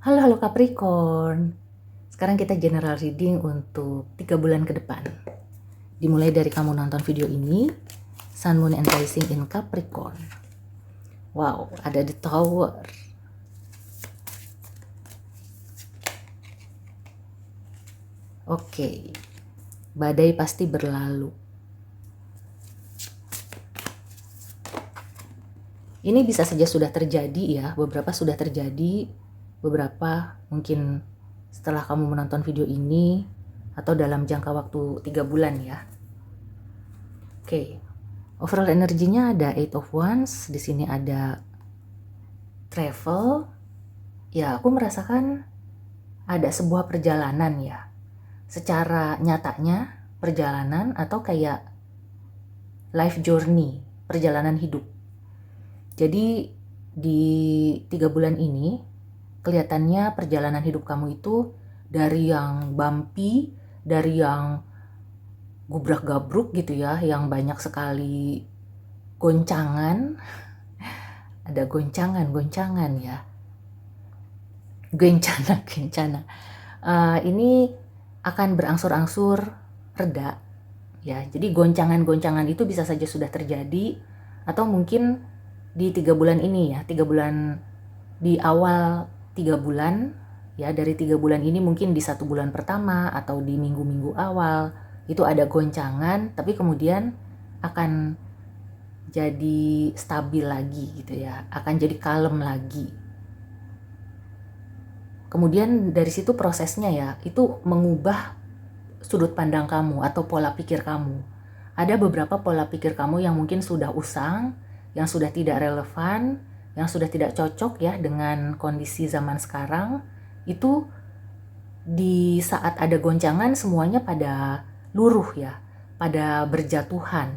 Halo halo Capricorn. Sekarang kita general reading untuk 3 bulan ke depan. Dimulai dari kamu nonton video ini, Sun, Moon, and Rising in Capricorn. Wow, ada the Tower. Oke, badai pasti berlalu. Ini bisa saja sudah terjadi ya, beberapa sudah terjadi, beberapa mungkin setelah kamu menonton video ini atau dalam jangka waktu 3 bulan ya. Oke. Overall energinya ada 8 of Wands, di sini ada travel. Ya, aku merasakan ada sebuah perjalanan ya. Secara nyatanya perjalanan atau kayak life journey, perjalanan hidup. Jadi di 3 bulan ini kelihatannya perjalanan hidup kamu itu dari yang bumpy, dari yang gubrak-gabruk gitu ya, yang banyak sekali goncangan. Ada goncangan ya. Gencana. Ini akan berangsur-angsur reda ya. Jadi goncangan-goncangan itu bisa saja sudah terjadi atau mungkin di 3 bulan ini ya, 3 bulan di awal 3 bulan ya, dari 3 bulan ini mungkin di 1 bulan pertama atau di minggu-minggu awal itu ada goncangan, tapi kemudian akan jadi stabil lagi gitu ya, akan jadi kalem lagi. Kemudian dari situ prosesnya ya, itu mengubah sudut pandang kamu atau pola pikir kamu. Ada beberapa pola pikir kamu yang mungkin sudah usang, yang sudah tidak relevan, yang sudah tidak cocok ya dengan kondisi zaman sekarang. Itu di saat ada goncangan semuanya pada luruh ya, pada berjatuhan.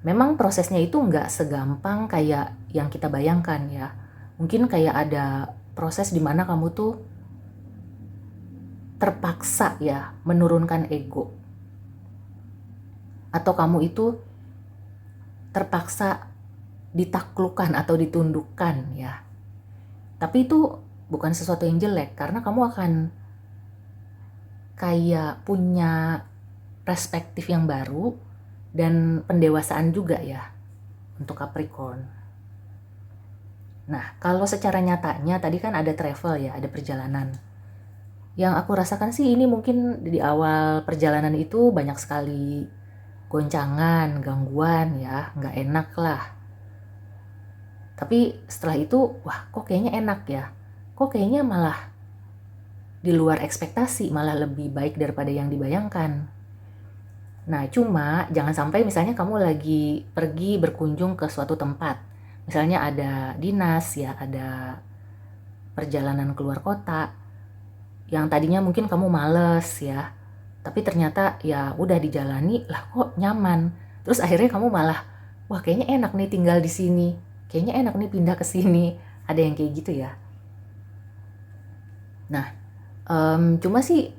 Memang prosesnya itu nggak segampang kayak yang kita bayangkan ya. Mungkin kayak ada proses di mana kamu tuh terpaksa ya menurunkan ego. Atau kamu itu terpaksa ditaklukkan atau ditundukkan ya. Tapi itu bukan sesuatu yang jelek karena kamu akan kayak punya perspektif yang baru dan pendewasaan juga ya untuk Capricorn. Nah, kalau secara nyatanya tadi kan ada travel ya, ada perjalanan. Yang aku rasakan sih ini mungkin di awal perjalanan itu banyak sekali goncangan, gangguan ya, nggak enak lah. Tapi setelah itu, wah kok kayaknya enak ya. Kok kayaknya malah di luar ekspektasi, malah lebih baik daripada yang dibayangkan. Nah, cuma jangan sampai misalnya kamu lagi pergi berkunjung ke suatu tempat. Misalnya ada dinas ya, ada perjalanan keluar kota. Yang tadinya mungkin kamu males ya. Tapi ternyata ya udah dijalani, lah kok nyaman. Terus akhirnya kamu malah, wah kayaknya enak nih tinggal di sini. Kayaknya enak nih pindah ke sini. Ada yang kayak gitu ya. Nah, cuma sih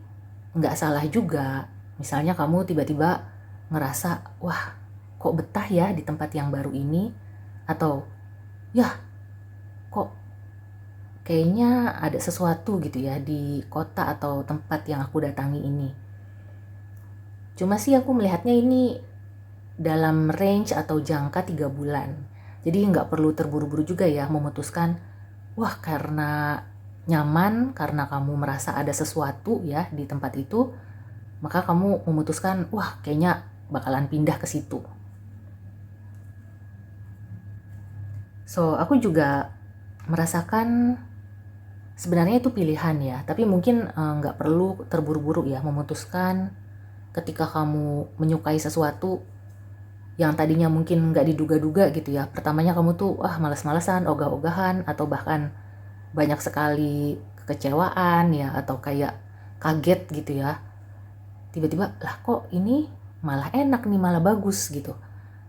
nggak salah juga. Misalnya kamu tiba-tiba ngerasa, wah kok betah ya di tempat yang baru ini. Atau, ya kok kayaknya ada sesuatu gitu ya di kota atau tempat yang aku datangi ini. Cuma sih aku melihatnya ini dalam range atau jangka 3 bulan. Jadi nggak perlu terburu-buru juga ya memutuskan, wah karena nyaman, karena kamu merasa ada sesuatu ya di tempat itu, maka kamu memutuskan, wah kayaknya bakalan pindah ke situ. So, aku juga merasakan sebenarnya itu pilihan ya, tapi mungkin nggak perlu terburu-buru ya memutuskan ketika kamu menyukai sesuatu yang tadinya mungkin nggak diduga-duga gitu ya. Pertamanya kamu tuh malas-malasan, ogah-ogahan, atau bahkan banyak sekali kekecewaan ya, atau kayak kaget gitu ya. Tiba-tiba lah kok ini malah enak nih, malah bagus gitu.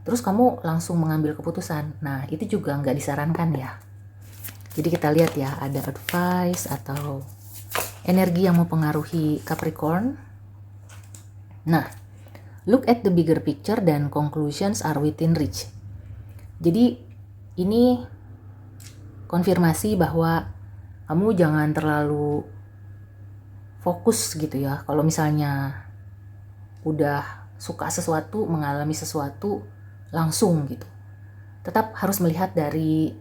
Terus kamu langsung mengambil keputusan. Nah itu juga nggak disarankan ya. Jadi kita lihat ya, ada advice atau energi yang mempengaruhi Capricorn. Nah, look at the bigger picture dan conclusions are within reach. Jadi ini konfirmasi bahwa Kamu jangan terlalu fokus gitu ya. Kalau misalnya udah suka sesuatu, mengalami sesuatu, langsung gitu. Tetap harus melihat dari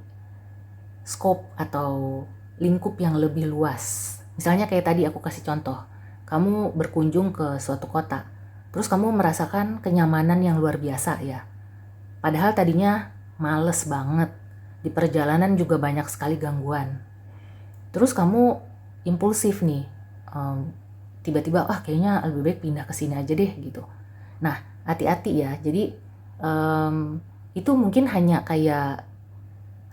scope atau lingkup yang lebih luas. Misalnya kayak tadi aku kasih contoh, kamu berkunjung ke suatu kota, terus kamu merasakan kenyamanan yang luar biasa ya. Padahal tadinya males banget, di perjalanan juga banyak sekali gangguan. Terus kamu impulsif nih, tiba-tiba kayaknya lebih baik pindah ke sini aja deh gitu. Nah, hati-hati ya. Jadi itu mungkin hanya kayak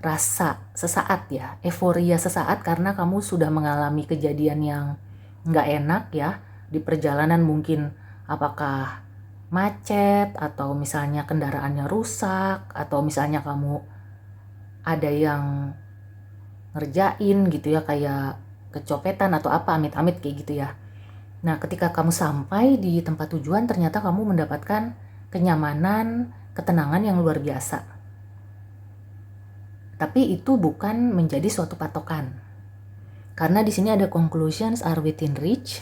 rasa sesaat ya, euforia sesaat karena kamu sudah mengalami kejadian yang nggak enak ya di perjalanan, mungkin apakah macet atau misalnya kendaraannya rusak atau misalnya kamu ada yang ngerjain gitu ya, kayak kecopetan atau apa, amit-amit kayak gitu ya. Nah, ketika kamu sampai di tempat tujuan ternyata kamu mendapatkan kenyamanan, ketenangan yang luar biasa. Tapi itu bukan menjadi suatu patokan. Karena di sini ada conclusions are within reach.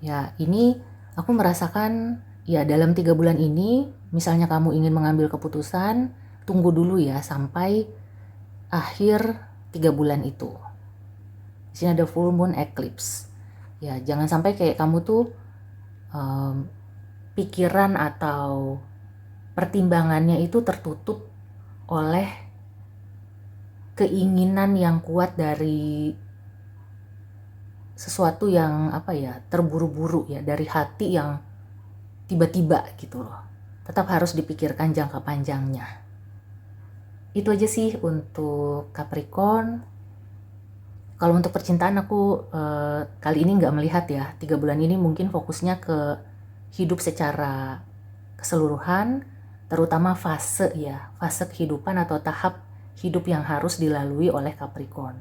Ya, ini aku merasakan ya dalam 3 bulan ini, misalnya kamu ingin mengambil keputusan, tunggu dulu ya sampai akhir 3 bulan itu. Di sini ada full moon eclipse. Ya, jangan sampai kayak kamu tuh pikiran atau pertimbangannya itu tertutup oleh keinginan yang kuat dari sesuatu yang terburu-buru ya, dari hati yang tiba-tiba gitu loh. Tetap harus dipikirkan jangka panjangnya. Itu aja sih untuk Capricorn. Kalau untuk percintaan aku kali ini nggak melihat ya. 3 bulan ini mungkin fokusnya ke hidup secara keseluruhan, terutama fase kehidupan atau tahap hidup yang harus dilalui oleh Capricorn.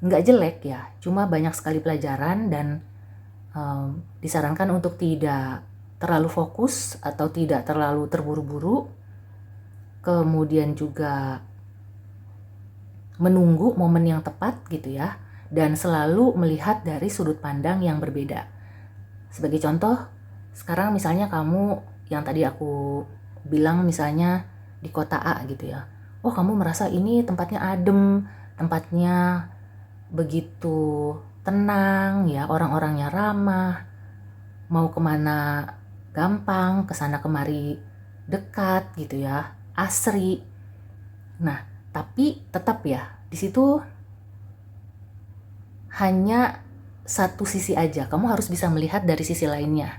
Nggak jelek ya, cuma banyak sekali pelajaran dan disarankan untuk tidak terlalu fokus atau tidak terlalu terburu-buru. Kemudian juga menunggu momen yang tepat gitu ya, dan selalu melihat dari sudut pandang yang berbeda. Sebagai contoh, sekarang misalnya kamu yang tadi aku bilang misalnya di kota A gitu ya. Kamu merasa ini tempatnya adem, tempatnya begitu tenang ya, orang-orangnya ramah, mau kemana gampang, kesana kemari dekat gitu ya, asri. Nah, tapi tetap ya di situ hanya satu sisi aja. Kamu harus bisa melihat dari sisi lainnya.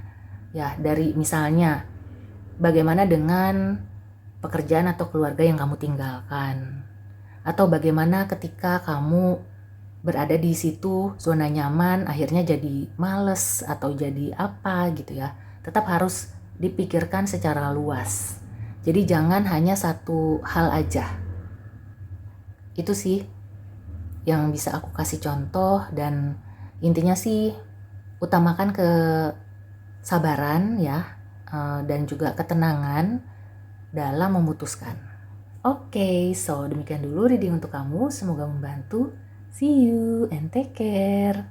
Ya, dari misalnya bagaimana dengan pekerjaan atau keluarga yang kamu tinggalkan. Atau bagaimana ketika kamu berada di situ zona nyaman akhirnya jadi males atau jadi apa gitu ya. Tetap harus dipikirkan secara luas. Jadi jangan hanya satu hal aja. Itu sih yang bisa aku kasih contoh, dan intinya sih utamakan kesabaran ya, dan juga ketenangan dalam memutuskan. Oke, so demikian dulu reading untuk kamu, semoga membantu. See you and take care.